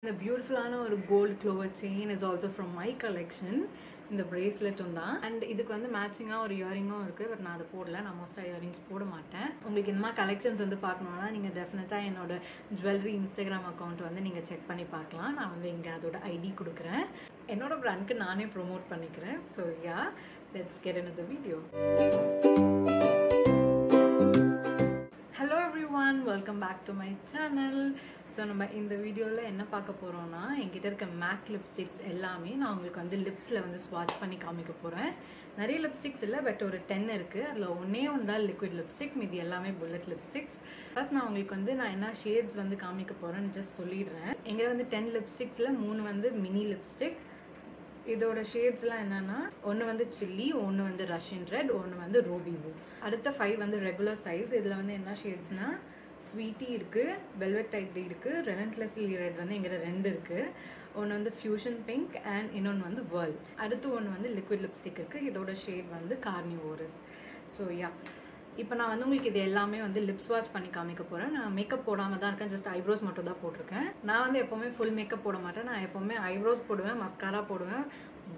The beautiful gold clover chain is also from my collection. இந்த bracelet தான் and இதுக்கு வந்து மேட்சிங்கா ஒரு இயரிங்கும் இருக்கு. பட் நான் அதை போடல. நான் மோஸ்டா இயரிங்ஸ் போட மாட்டேன். உங்களுக்கு இந்த மாதிரி கலெக்ஷன்ஸ் வந்து பார்க்கணும்னா நீங்க டெஃபினட்டா என்னோட ஜுவல்லரி இன்ஸ்டாகிராம் அக்கவுண்ட் வந்து நீங்க செக் பண்ணி பார்க்கலாம். நான் வந்து இங்க அதோட ஐடி கொடுக்குறேன். என்னோட பிராண்ட்க்கு நானே ப்ரோமோட் பண்ணிக்கிறேன். So yeah, let's get into the video. Hello everyone, welcome back to my channel. So நம்ம இந்த வீடியோவில் என்ன பார்க்க போகிறோம்னா என்கிட்ட இருக்க மேக் லிப்ஸ்டிக்ஸ் எல்லாமே நான் உங்களுக்கு வந்து லிப்ஸில் வந்து ஸ்வாட்ச் பண்ணி காமிக்க போகிறேன். நிறைய லிப்ஸ்டிக்ஸ் இல்லை, பட் ஒரு 10 இருக்குது. அதில் ஒன்றே தான் லிக்விட் லிப்ஸ்டிக், மீதி எல்லாமே புல்லட் லிப்ஸ்டிக்ஸ். ஃபர்ஸ்ட் நான் உங்களுக்கு வந்து நான் என்ன ஷேட்ஸ் வந்து காமிக்க போகிறேன்னு ஜஸ்ட் சொல்லிடுறேன். எங்கிட்ட வந்து 10 லிப்ஸ்டிக்ஸில் 3 வந்து மினி லிப்ஸ்டிக். இதோட ஷேட்ஸ்லாம் என்னன்னா, ஒன்று வந்து சில்லி, ஒன்று வந்து ரஷ்யன் ரெட், ஒன்று வந்து ரூபி ப்ளூ. அடுத்த 5 வந்து ரெகுலர் சைஸ். இதில் வந்து என்ன ஷேட்ஸ்னா, ஸ்வீட்டி இருக்குது, வெல்வெட் டைப் இருக்குது, ரெலன்ட்லெஸ்லி ரெட் வந்து எங்கிட்ட 2 இருக்குது. ஒன்று வந்து ஃபியூஷன் பிங்க் அண்ட் இன்னொன்று வந்து வேர்ல். அடுத்து ஒன்று வந்து லிக்விட் லிப்ஸ்டிக் இருக்குது. இதோட ஷேட் வந்து கார்னிவோரஸ். ஸோ யா, இப்போ நான் வந்து உங்களுக்கு இது எல்லாமே வந்து லிப்ஸ் வாஷ் பண்ணி காமிக்க போகிறேன். நான் மேக்கப் போடாமல் தான் இருக்கேன், ஜஸ்ட் ஐப்ரோஸ் மட்டும் தான் போட்டிருக்கேன். நான் வந்து எப்போவுமே ஃபுல் மேக்கப் போட மாட்டேன். நான் எப்போவுமே ஐப்ரோஸ் போடுவேன், மஸ்காரா போடுவேன்,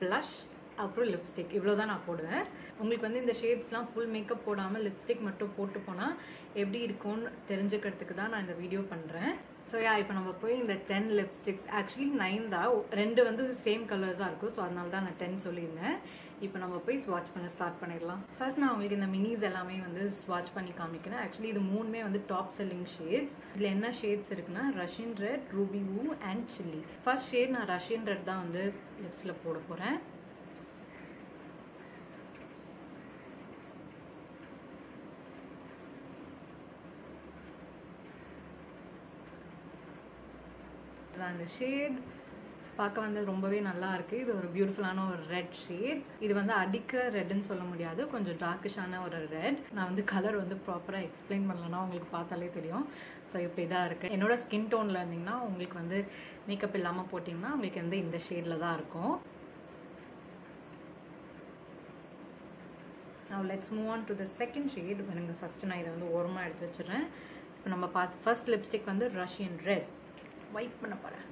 ப்ளஷ், அப்புறம் லிப்ஸ்டிக், இவ்வளோ தான் நான் போடுவேன். உங்களுக்கு வந்து இந்த ஷேட்ஸ்லாம் ஃபுல் மேக்கப் போடாமல் லிப்ஸ்டிக் மட்டும் போட்டு போனால் எப்படி இருக்கும்னு தெரிஞ்சுக்கிறதுக்கு தான் நான் இந்த வீடியோ பண்ணுறேன். ஸோ யா, இப்போ நம்ம போய் இந்த 10 லிப்ஸ்டிக்ஸ், ஆக்சுவலி 9 தான், 2 வந்து சேம் கலர்ஸாக இருக்கும். ஸோ அதனால தான் நான் 10 சொல்லியிருந்தேன். இப்போ நம்ம போய் ஸ்வாட்ச் பண்ண ஸ்டார்ட் பண்ணிடலாம். ஃபர்ஸ்ட் நான் உங்களுக்கு இந்த மினிஸ் எல்லாமே வந்து ஸ்வாட்ச் பண்ணி காமிக்கிறேன். ஆக்சுவலி இது 3மே வந்து டாப் செல்லிங் ஷேட்ஸ். இதில் என்ன ஷேட்ஸ் இருக்குன்னா, Russian red, Ruby blue and chilli. First shade நான் ரஷ்யன் ரெட் தான் வந்து லிப்ஸில் போட போகிறேன். அந்த ஷேட் பார்க்க வந்து ரொம்பவே நல்லா இருக்கு. இது ஒரு பியூட்டிஃபுல்லான ஒரு ரெட் ஷேட். இது வந்து அடிக்கிற ரெட்னு சொல்ல முடியாது, கொஞ்சம் டார்க்கிஷான ஒரு ரெட். நான் வந்து கலர் வந்து ப்ராப்பராக எக்ஸ்பிளைன் பண்ணலன்னா உங்களுக்கு பார்த்தாலே தெரியும். ஸோ இப்போ இதாக இருக்குது. என்னோட ஸ்கின் டோனில் இருந்தீங்கன்னா உங்களுக்கு வந்து மேக்கப் இல்லாமல் போட்டிங்கன்னா உங்களுக்கு வந்து இந்த ஷேடில் தான் இருக்கும். Now let's move on to the second shade. எனக்கு ஃபர்ஸ்ட் நான் இதை வந்து ஓரமாக எடுத்து வச்சுறேன். இப்போ நம்ம பார்த்து ஃபர்ஸ்ட் லிப்ஸ்டிக் வந்து ரஷ்யன் ரெட் வைட் பண்ண போகிறேன்.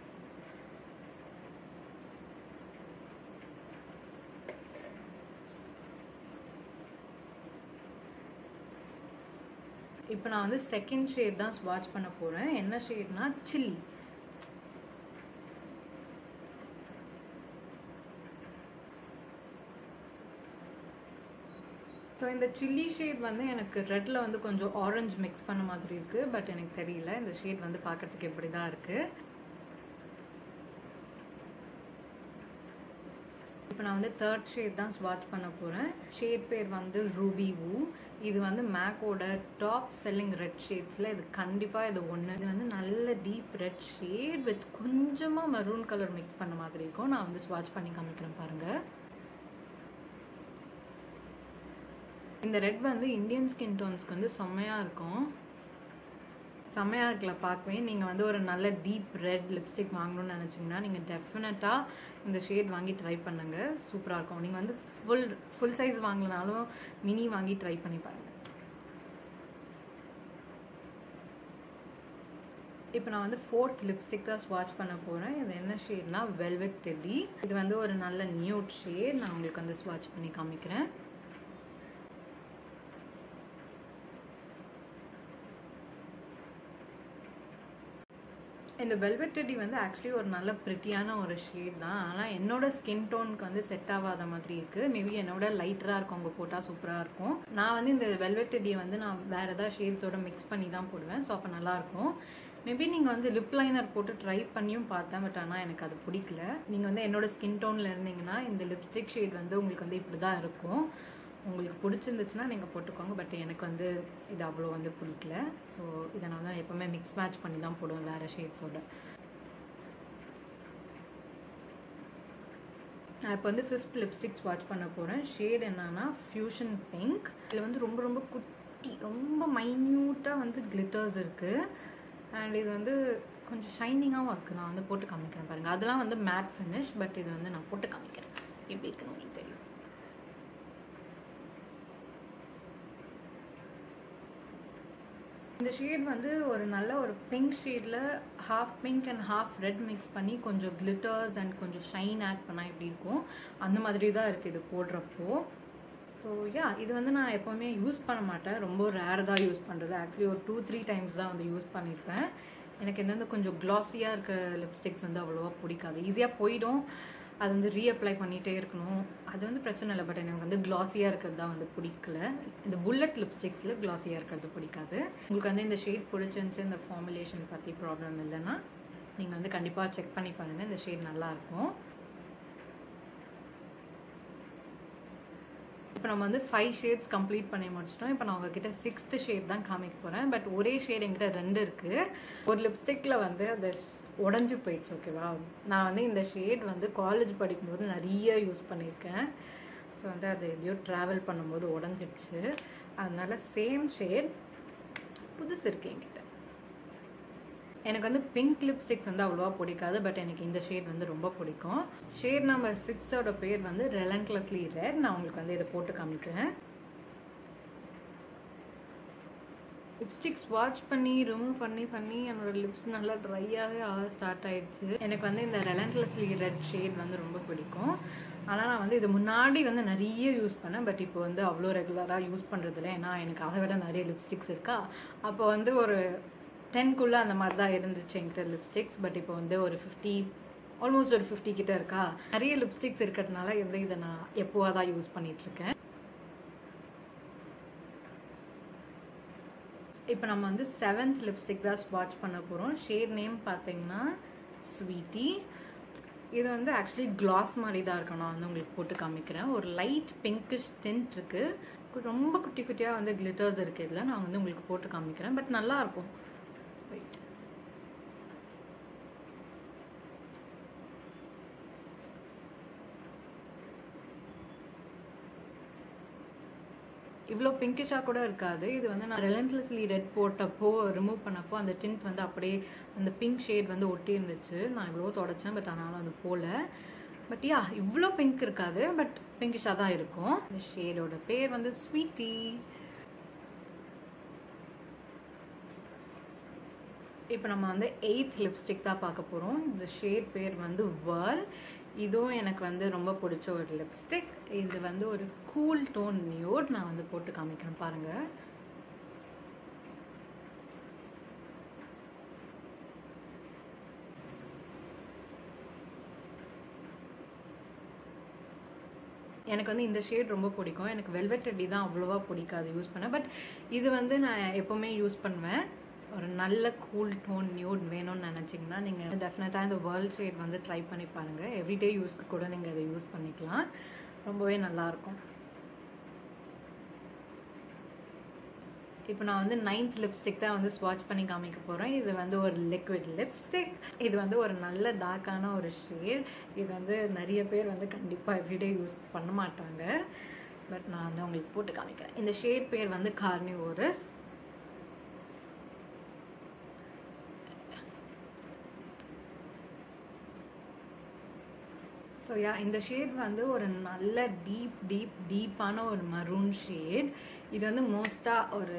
இப்போ நான் வந்து செகண்ட் ஷேட் தான் ஸ்வாட்ச் பண்ண போகிறேன். என்ன ஷேட்னா, சில்லி. ஸோ இந்த சில்லி ஷேட் வந்து எனக்கு ரெட்டில் வந்து கொஞ்சம் ஆரஞ்சு மிக்ஸ் பண்ண மாதிரி இருக்குது. பட் எனக்கு தெரியல, இந்த ஷேட் வந்து பார்க்குறதுக்கு எப்படி தான் இருக்குது. இப்போ நான் வந்து தேர்ட் ஷேட் தான் ஸ்வாட்ச் பண்ண போகிறேன். ஷேட் பேர் வந்து ரூபி ப்ளூ. இது வந்து மேக்கோட டாப் செல்லிங் ரெட் ஷேட்ஸில் இது கண்டிப்பாக இது ஒன்று. இது வந்து நல்ல டீப் ரெட் ஷேட் வித் கொஞ்சமாக மெரூன் கலர் மிக்ஸ் பண்ண மாதிரி இருக்கும். நான் வந்து ஸ்வாட்ச் பண்ணி காமிக்கிறேன் பாருங்கள். இந்த ரெட் வந்து இந்தியன் ஸ்கின் டோன்ஸ்க்கு வந்து செம்மையாக இருக்கும். செம்மையாக இருக்குல்ல பார்க்கவே. நீங்கள் வந்து ஒரு நல்ல டீப் ரெட் லிப்ஸ்டிக் வாங்கணும்னு நினச்சிங்கன்னா நீங்கள் டெஃபினட்டாக இந்த ஷேட் வாங்கி ட்ரை பண்ணுங்கள். சூப்பராக இருக்கும். நீங்கள் வந்து ஃபுல் சைஸ் வாங்கலனாலும் மினி வாங்கி ட்ரை பண்ணி பாருங்கள். இப்போ நான் வந்து 4th லிப்ஸ்டிக் தான் ஸ்வாட்ச் பண்ண போகிறேன். இது என்ன ஷேட்னா, வெல்வெட் டெல்லி. இது வந்து ஒரு நல்ல நியூட் ஷேட். நான் உங்களுக்கு வந்து ஸ்வாட்ச் பண்ணி காமிக்கிறேன். இந்த வெல்வெட் டெடி வந்து ஆக்சுவலி ஒரு நல்ல ப்ரிட்டியான ஒரு ஷேட் தான். ஆனால் என்னோட ஸ்கின் டோனுக்கு வந்து செட் ஆகாத மாதிரி இருக்குது. மேபி என்னோட லைட்டராக இருக்கவங்க போட்டால் சூப்பராக இருக்கும். நான் வந்து இந்த வெல்வெட் டெடியை வந்து நான் வேறு ஏதாவது ஷேட்ஸோட மிக்ஸ் பண்ணி தான் போடுவேன். ஸோ அப்போ நல்லாயிருக்கும். மேபி நீங்கள் வந்து லிப் லைனர் போட்டு ட்ரை பண்ணியும் பார்த்தேன், பட் ஆனால் எனக்கு அது பிடிக்கல. நீங்கள் வந்து என்னோட ஸ்கின் டோனில் இருந்தீங்கன்னா இந்த லிப்ஸ்டிக் ஷேட் வந்து உங்களுக்கு வந்து இப்படி தான் இருக்கும். உங்களுக்கு பிடிச்சிருந்துச்சுன்னா நீங்கள் போட்டுக்கோங்க. பட் எனக்கு வந்து இது அவ்வளோ வந்து பிடிக்கல. ஸோ இதை நான் தான் எப்போவுமே மிக்ஸ் மேட்ச் பண்ணி தான் போடுவேன் வேறு ஷேட்ஸோட. நான் இப்போ வந்து 5th லிப்ஸ்டிக் ஸ்வாட்ச் பண்ண போகிறேன். ஷேட் என்னன்னா, ஃபியூஷன் பிங்க். இதில் வந்து ரொம்ப ரொம்ப குட்டி, ரொம்ப மைன்யூட்டாக வந்து கிளிட்டர்ஸ் இருக்குது. அண்ட் இது வந்து கொஞ்சம் ஷைனிங்காகவும் இருக்குது. நான் வந்து போட்டு காமிக்கிறேன் பாருங்கள். அதெல்லாம் வந்து மேட் ஃபினிஷ், பட் இது வந்து நான் போட்டு காமிக்கிறேன் எப்படி இருக்குன்னு உங்களுக்கு தெரியும். இந்த ஷேட் வந்து ஒரு நல்ல ஒரு பிங்க் ஷேடில் half pink and half red mix பண்ணி கொஞ்சம் கிளிட்டர்ஸ் அண்ட் கொஞ்சம் ஷைன் ஆட் பண்ணால் எப்படி இருக்கும் அந்த மாதிரி தான் இருக்குது இது போடுறப்போ. ஸோ இது வந்து நான் எப்போவுமே யூஸ் பண்ண மாட்டேன், ரொம்ப ரேர் தான் யூஸ் பண்ணுறது. ஆக்சுவலி ஒரு 2-3 டைம்ஸ் தான் வந்து யூஸ் பண்ணியிருப்பேன். எனக்கு இந்த வந்து கொஞ்சம் க்ளாஸியாக இருக்கிற லிப்ஸ்டிக்ஸ் வந்து அவ்வளோவா பிடிக்காது, ஈஸியாக போயிடும். அது வந்து ரீஅப்ளை பண்ணிகிட்டே இருக்கணும், அது வந்து பிரச்சனை இல்லை. பட் எனக்கு வந்து க்ளாஸியாக இருக்கிறது தான் வந்து பிடிக்கல. இந்த புல்லட் லிப்ஸ்டிக்ஸில் க்ளாஸியாக இருக்கிறது பிடிக்காது. உங்களுக்கு வந்து இந்த ஷேட் பிடிச்சிருந்துச்சு, இந்த ஃபார்முலேஷன் பற்றி ப்ராப்ளம் இல்லைன்னா நீங்கள் வந்து கண்டிப்பாக செக் பண்ணி பாருங்கள், இந்த ஷேட் நல்லாயிருக்கும். இப்போ நம்ம வந்து 5 ஷேட்ஸ் கம்ப்ளீட் பண்ணி முடிச்சிட்டோம். இப்போ நான் உங்ககிட்ட 6th ஷேட் தான் காமிக்க போகிறேன். பட் ஒரே ஷேட் என்கிட்ட 2 இருக்குது. ஒரு லிப்ஸ்டிக்கில் வந்து அது உடஞ்சி போயிடுச்சு, ஓகேவா. நான் வந்து இந்த ஷேட் வந்து காலேஜ் படிக்கும்போது நிறைய யூஸ் பண்ணியிருக்கேன். ஸோ வந்து அது எதையோ ட்ராவல் பண்ணும்போது உடஞ்சிடுச்சு. அதனால சேம் ஷேட் புதுசு இருக்குது என்கிட்ட. எனக்கு வந்து பிங்க் லிப்ஸ்டிக்ஸ் வந்து அவ்வளோவா பிடிக்காது, பட் எனக்கு இந்த ஷேட் வந்து ரொம்ப பிடிக்கும். ஷேட் நம்பர் 6ஓட பேர் வந்து ரெலன்ட்லெஸ்லி ரெட். நான் உங்களுக்கு வந்து இதை போட்டு காமிக்கிறேன். லிப்ஸ்டிக் ஸ்வாட்ச் பண்ணி ரிமூவ் பண்ணி என்னோட லிப்ஸ் நல்லா ட்ரையாகவே ஸ்டார்ட் ஆகிடுச்சு. எனக்கு வந்து இந்த ரெலன்ட்லெஸ்லி ரெட் ஷேட் வந்து ரொம்ப பிடிக்கும். ஆனால் நான் வந்து இது முன்னாடி வந்து நிறைய யூஸ் பண்ணேன், பட் இப்போ வந்து அவ்வளோ ரெகுலராக யூஸ் பண்ணுறதில்ல. ஏன்னா எனக்கு அதை விட நிறைய லிப்ஸ்டிக்ஸ் இருக்கா. அப்போ வந்து ஒரு 10க்குள்ளே அந்த மாதிரி தான் இருந்துச்சு என்கிட்ட லிப்ஸ்டிக்ஸ். பட் இப்போ வந்து ஒரு 50, ஆல்மோஸ்ட் ஒரு 50 கிட்ட இருக்கா. நிறைய லிப்ஸ்டிக்ஸ் இருக்கிறதுனால இதை நான் எப்போவா தான் யூஸ் பண்ணிகிட்ருக்கேன். இப்போ நம்ம வந்து 7th லிப்ஸ்டிக் தான் ஸ்வாட்ச் பண்ண போகிறோம். ஷேட் நேம் பார்த்தீங்கன்னா ஸ்வீட்டி. இது வந்து ஆக்சுவலி கிளாஸ் மாதிரி தான் இருக்கும். நான் வந்து உங்களுக்கு போட்டு காமிக்கிறேன். ஒரு லைட் பிங்கிஷ் டிண்ட் இருக்குது, ரொம்ப குட்டி குட்டியாக வந்து கிளிட்டர்ஸ் இருக்குது. இதில் நான் வந்து உங்களுக்கு போட்டு காமிக்கிறேன், பட் நல்லாயிருக்கும். ரைட், இவ்வளோ பிங்கிஷாக கூட இருக்காது. இது வந்து நான் ரெலன்ட்லெஸ்லி ரெட் போட்டப்போ ரிமூவ் பண்ணப்போ அந்த டிண்ட் வந்து அப்படியே அந்த பிங்க் ஷேட் வந்து ஒட்டி இருந்துச்சு. நான் இவ்வளோ தொடச்சேன், பட் ஆனாலும் அது போல. பட் இவ்வளோ பிங்க் இருக்காது, பட் பிங்கிஷாக தான் இருக்கும். இந்த ஷேடோட பேர் வந்து ஸ்வீட்டி. இப்போ நம்ம வந்து 8th லிப்ஸ்டிக் தான் பார்க்க போகிறோம். இந்த ஷேட் பேர் வந்து வேர்ல். இதுவும் எனக்கு வந்து ரொம்ப பிடிச்ச ஒரு லிப்ஸ்டிக். இது வந்து ஒரு கூல் டோன் நியூட். நான் வந்து போட்டு காமிக்கிறேன் பாருங்கள். எனக்கு வந்து இந்த ஷேட் ரொம்ப பிடிக்கும். எனக்கு வெல்வெட் டெட்டி தான் அவ்வளோவா பிடிக்காது யூஸ் பண்ண. பட் இது வந்து நான் எப்போவுமே யூஸ் பண்ணுவேன். ஒரு நல்ல கூல் டோன் நியூட் வேணும்னு நினச்சிங்கன்னா நீங்கள் டெஃபினட்டாக இந்த வேர்ல்ட் ஷேட் வந்து ட்ரை பண்ணி பாருங்கள். எவ்ரிடே யூஸ்க்கு கூட நீங்கள் இதை யூஸ் பண்ணிக்கலாம், ரொம்பவே நல்லாயிருக்கும். இப்போ நான் வந்து 9th லிப்ஸ்டிக் தான் வந்து ஸ்வாட்ச் பண்ணி காமிக்க போகிறேன். இது வந்து ஒரு லிக்விட் லிப்ஸ்டிக். இது வந்து ஒரு நல்ல டார்க்கான ஒரு ஷேட். இது வந்து நிறைய பேர் வந்து கண்டிப்பாக எவ்ரிடே யூஸ் பண்ண மாட்டாங்க, பட் நான் வந்து உங்களுக்கு போட்டு காமிக்கிறேன். இந்த ஷேட் பேர் வந்து கார்னிவோரஸ். ஸோ இந்த ஷேட் வந்து ஒரு நல்ல டீப்பான ஒரு மரூன் ஷேட். இது வந்து மோஸ்ட்டாக ஒரு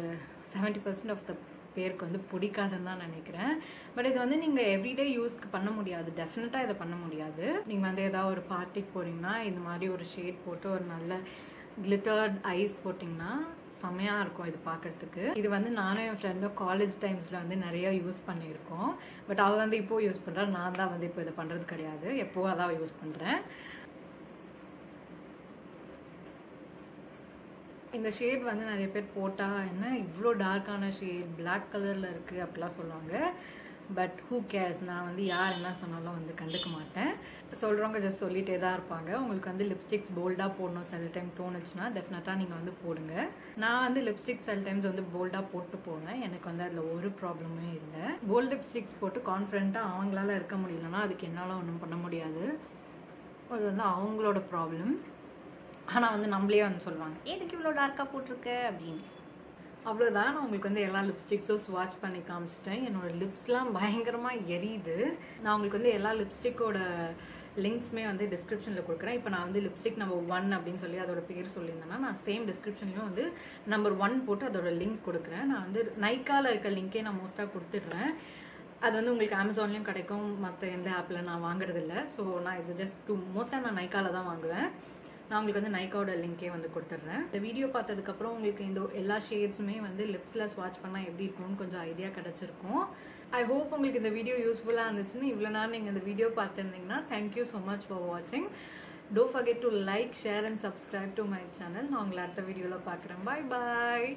70% ஆஃப் த பேருக்கு வந்து பிடிக்காதுன்னு தான் நினைக்கிறேன். பட் இது வந்து நீங்கள் எவ்ரிடே யூஸ்க்கு பண்ண முடியாது, டெஃபினட்டாக இதை பண்ண முடியாது. நீங்கள் வந்து ஏதாவது ஒரு பார்ட்டிக்கு போகிறீங்கன்னா இந்த மாதிரி ஒரு ஷேட் போட்டு ஒரு நல்ல கிளிட்டர்ட் ஐஸ் போட்டிங்கன்னா செம்மையாக இருக்கும் இது பார்க்குறதுக்கு. இது வந்து நானும் என் ஃப்ரெண்டும் காலேஜ் டைம்ஸில் வந்து நிறைய யூஸ் பண்ணியிருக்கோம். பட் அவள் வந்து இப்போது யூஸ் பண்ணுறா, நான் தான் வந்து இப்போ இதை பண்ணுறது கிடையாது, எப்போது அதான் யூஸ் பண்ணுறேன். இந்த ஷேட் வந்து நிறைய பேர் போட்டால் என்ன இவ்வளோ டார்க்கான ஷேட், பிளாக் கலரில் இருக்குது அப்படிலாம் சொல்லுவாங்க. பட் ஹூ கேர்ஸ், நான் வந்து யார் என்ன சொன்னாலும் வந்து கண்டுக்க மாட்டேன். சொல்கிறவங்க ஜஸ்ட் சொல்லிகிட்டே தான் இருப்பாங்க. உங்களுக்கு வந்து லிப்ஸ்டிக்ஸ் போல்டாக போடணும் சில டைம் தோணுச்சுன்னா டெஃபினட்டாக நீங்கள் வந்து போடுங்க. நான் வந்து லிப்ஸ்டிக் சில டைம்ஸ் வந்து போல்டாக போட்டு போவேன், எனக்கு வந்து அதில் ஒரு ப்ராப்ளமே இல்லை. போல்ட் லிப்ஸ்டிக்ஸ் போட்டு கான்ஃபிடென்ட்டாக அவங்களால இருக்க முடியலன்னா அதுக்கு என்னால் ஒன்றும் பண்ண முடியாது, அது வந்து அவங்களோட ப்ராப்ளம். ஆனால் வந்து நம்மளே வந்து சொல்லுவாங்க எதுக்கு இவ்வளோ டார்க்காக போட்டிருக்க அப்படின்னு. அவ்வளோதான். நான் உங்களுக்கு வந்து எல்லா லிப்ஸ்டிக்ஸும் ஸ்வாட்ச் பண்ணி காமிச்சிட்டேன். என்னோடய லிப்ஸ்லாம் பயங்கரமாக எரியுது. நான் உங்களுக்கு வந்து எல்லா லிப்ஸ்டிக்கோட லிங்க்ஸுமே வந்து டிஸ்கிரிப்ஷனில் கொடுக்குறேன். இப்போ நான் வந்து லிப்ஸ்டிக் நம்பர் 1 அப்படின்னு சொல்லி அதோட பேர் சொல்லியிருந்தேன்னா நான் சேம் டிஸ்கிரிப்ஷன்லையும் வந்து நம்பர் 1 போட்டு அதோட லிங்க் கொடுக்குறேன். நான் வந்து நைக்காவில் இருக்க லிங்க்கே நான் மோஸ்ட்டாக கொடுத்துட்றேன். அது வந்து உங்களுக்கு அமேசான்லேயும் கிடைக்கும், மற்ற எந்த ஆப்பில் நான் வாங்குறதில்ல. ஸோ நான் இது ஜஸ்ட் மோஸ்ட்டாக நான் நைக்காவில் தான் வாங்குவேன். நான் உங்களுக்கு வந்து நைக்காவோட லிங்கே வந்து கொடுத்துட்றேன். இந்த வீடியோ பார்த்ததுக்கப்புறம் உங்களுக்கு இந்த எல்லா ஷேட்ஸுமே வந்து லிப்ஸில் ஸ்வாட்ச் பண்ணால் எப்படி இருக்கும்னு கொஞ்சம் ஐடியா கிடச்சிருக்கும். ஐ ஹோப் உங்களுக்கு இந்த வீடியோ யூஸ்ஃபுல்லாக இருந்துச்சுன்னு. இவ்வளோ நேரம் நீங்கள் இந்த வீடியோ பார்த்துருந்தீங்கன்னா தேங்க்யூ ஸோ மச் ஃபார் வாட்சிங். Don't forget to like, share and subscribe to my channel. நான் உங்களை அடுத்த வீடியோவில் பார்க்குறேன். பாய் பாய்.